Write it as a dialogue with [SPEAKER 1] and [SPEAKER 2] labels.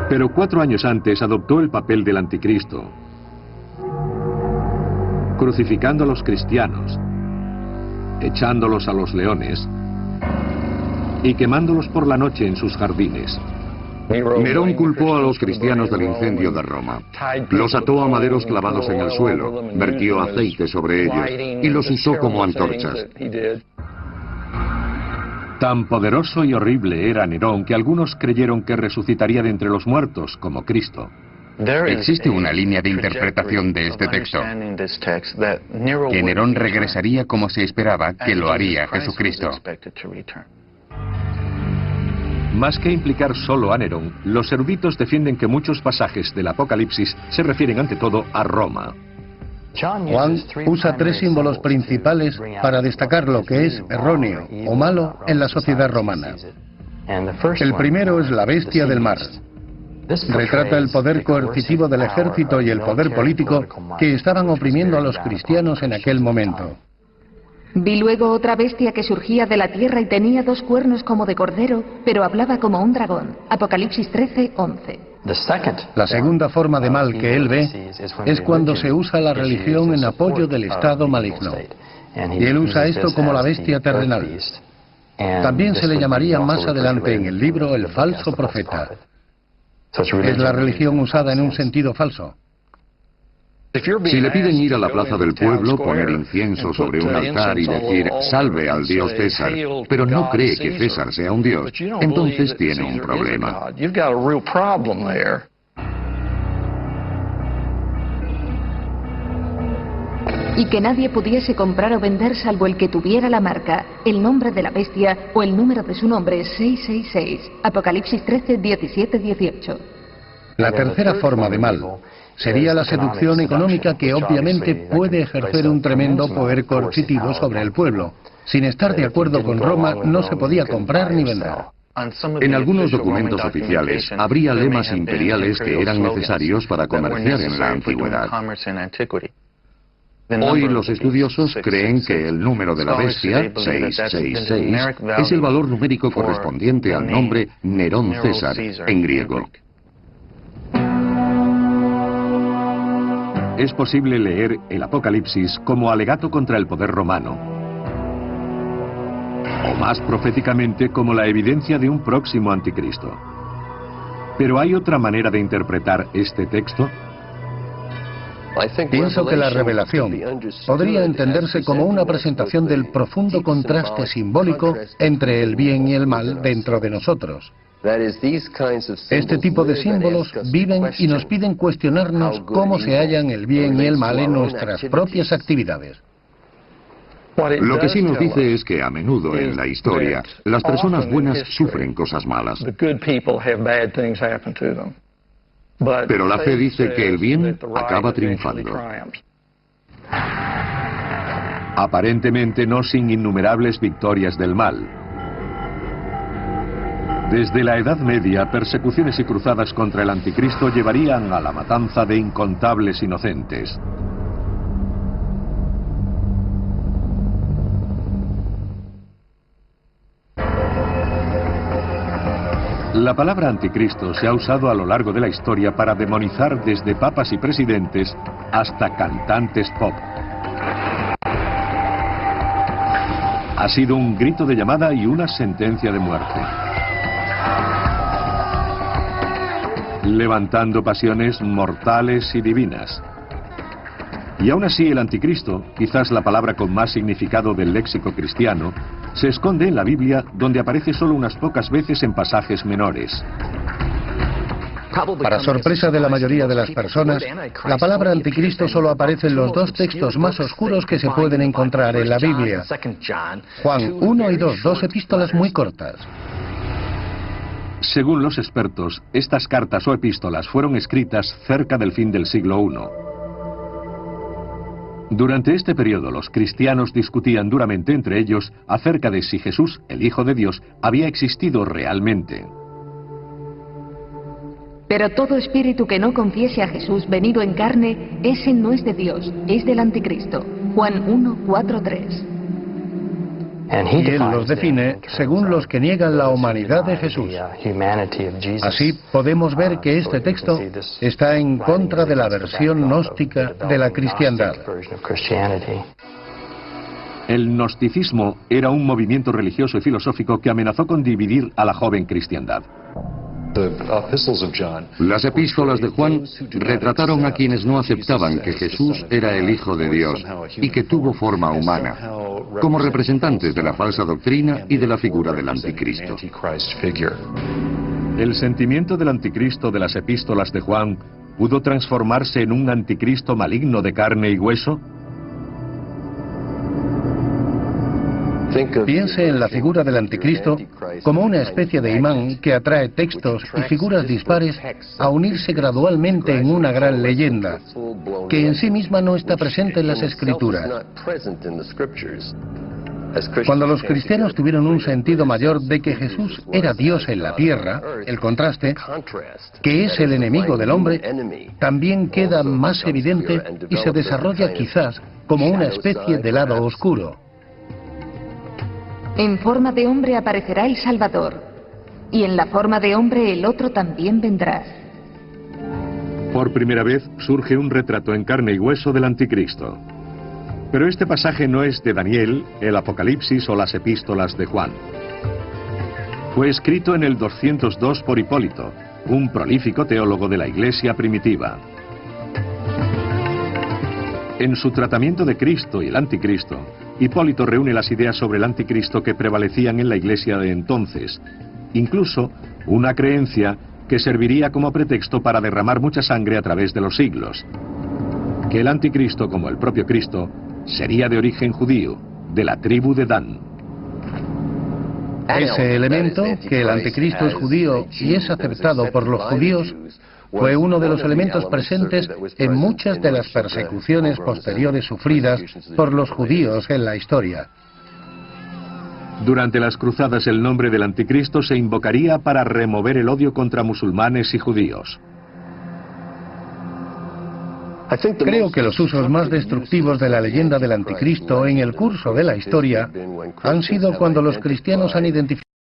[SPEAKER 1] Pero 4 años antes adoptó el papel del anticristo, crucificando a los cristianos, echándolos a los leones y quemándolos por la noche en sus jardines.
[SPEAKER 2] Nerón culpó a los cristianos del incendio de Roma. Los ató a maderos clavados en el suelo, vertió aceite sobre ellos y los usó como antorchas.
[SPEAKER 1] Tan poderoso y horrible era Nerón que algunos creyeron que resucitaría de entre los muertos, como Cristo.
[SPEAKER 3] Existe una línea de interpretación de este texto, que Nerón regresaría como se esperaba que lo haría Jesucristo.
[SPEAKER 1] Más que implicar solo a Nerón, los eruditos defienden que muchos pasajes del Apocalipsis se refieren ante todo a Roma.
[SPEAKER 4] Juan usa 3 símbolos principales para destacar lo que es erróneo o malo en la sociedad romana. El primero es la bestia del mar. Retrata el poder coercitivo del ejército y el poder político que estaban oprimiendo a los cristianos en aquel momento.
[SPEAKER 5] Vi luego otra bestia que surgía de la tierra y tenía 2 cuernos como de cordero, pero hablaba como un dragón. Apocalipsis 13:11.
[SPEAKER 4] La segunda forma de mal que él ve es cuando se usa la religión en apoyo del estado maligno. Y él usa esto como la bestia terrenal. También se le llamaría más adelante en el libro el falso profeta. Es la religión usada en un sentido falso.
[SPEAKER 2] Si le piden ir a la plaza del pueblo, poner incienso sobre un altar y decir salve al dios César, pero no cree que César sea un dios, entonces tiene un problema.
[SPEAKER 5] Y que nadie pudiese comprar o vender salvo el que tuviera la marca, el nombre de la bestia o el número de su nombre 666. Apocalipsis 13:17-18.
[SPEAKER 4] La tercera forma de mal sería la seducción económica que obviamente puede ejercer un tremendo poder coercitivo sobre el pueblo. Sin estar de acuerdo con Roma no se podía comprar ni vender.
[SPEAKER 2] En algunos documentos oficiales habría lemas imperiales que eran necesarios para comerciar en la antigüedad. Hoy los estudiosos creen que el número de la bestia, 666, es el valor numérico correspondiente al nombre Nerón César en griego.
[SPEAKER 1] Es posible leer el Apocalipsis como alegato contra el poder romano, o más proféticamente como la evidencia de un próximo anticristo. Pero ¿hay otra manera de interpretar este texto?
[SPEAKER 4] Pienso que la revelación podría entenderse como una presentación del profundo contraste simbólico entre el bien y el mal dentro de nosotros. Este tipo de símbolos viven y nos piden cuestionarnos cómo se hallan el bien y el mal en nuestras propias actividades.
[SPEAKER 2] Lo que sí nos dice es que a menudo en la historia las personas buenas sufren cosas malas. Pero la fe dice que el bien acaba triunfando.
[SPEAKER 1] Aparentemente no sin innumerables victorias del mal. Desde la Edad Media, persecuciones y cruzadas contra el anticristo llevarían a la matanza de incontables inocentes. La palabra anticristo se ha usado a lo largo de la historia para demonizar desde papas y presidentes hasta cantantes pop. Ha sido un grito de llamada y una sentencia de muerte. Levantando pasiones mortales y divinas. Y aún así el anticristo, quizás la palabra con más significado del léxico cristiano, se esconde en la Biblia, donde aparece solo unas pocas veces en pasajes menores.
[SPEAKER 4] Para sorpresa de la mayoría de las personas, la palabra anticristo solo aparece en los 2 textos más oscuros que se pueden encontrar en la Biblia. Juan 1 y 2, 2 epístolas muy cortas.
[SPEAKER 1] Según los expertos, estas cartas o epístolas fueron escritas cerca del fin del siglo I. Durante este periodo, los cristianos discutían duramente entre ellos acerca de si Jesús, el Hijo de Dios, había existido realmente.
[SPEAKER 5] Pero todo espíritu que no confiese a Jesús venido en carne, ese no es de Dios, es del anticristo. Juan 1:4-3.
[SPEAKER 4] Y él los define según los que niegan la humanidad de Jesús. Así podemos ver que este texto está en contra de la versión gnóstica de la cristiandad.
[SPEAKER 1] El gnosticismo era un movimiento religioso y filosófico que amenazó con dividir a la joven cristiandad.
[SPEAKER 2] Las epístolas de Juan retrataron a quienes no aceptaban que Jesús era el Hijo de Dios y que tuvo forma humana, como representantes de la falsa doctrina y de la figura del anticristo.
[SPEAKER 1] El sentimiento del anticristo de las epístolas de Juan pudo transformarse en un anticristo maligno de carne y hueso.
[SPEAKER 4] Piense en la figura del anticristo como una especie de imán que atrae textos y figuras dispares a unirse gradualmente en una gran leyenda, que en sí misma no está presente en las Escrituras. Cuando los cristianos tuvieron un sentido mayor de que Jesús era Dios en la tierra, el contraste, que es el enemigo del hombre, también queda más evidente y se desarrolla quizás como una especie de lado oscuro.
[SPEAKER 5] En forma de hombre aparecerá el Salvador, y en la forma de hombre el otro también vendrá.
[SPEAKER 1] Por primera vez surge un retrato en carne y hueso del anticristo. Pero este pasaje no es de Daniel, el Apocalipsis o las epístolas de Juan. Fue escrito en el 202 por Hipólito, un prolífico teólogo de la Iglesia primitiva. En su tratamiento de Cristo y el anticristo, Hipólito reúne las ideas sobre el anticristo que prevalecían en la Iglesia de entonces, incluso una creencia que serviría como pretexto para derramar mucha sangre a través de los siglos, que el anticristo, como el propio Cristo, sería de origen judío, de la tribu de Dan.
[SPEAKER 4] Ese elemento, que el anticristo es judío y es aceptado por los judíos, fue uno de los elementos presentes en muchas de las persecuciones posteriores sufridas por los judíos en la historia.
[SPEAKER 1] Durante las cruzadas el nombre del anticristo se invocaría para remover el odio contra musulmanes y judíos.
[SPEAKER 4] Creo que los usos más destructivos de la leyenda del anticristo en el curso de la historia han sido cuando los cristianos han identificado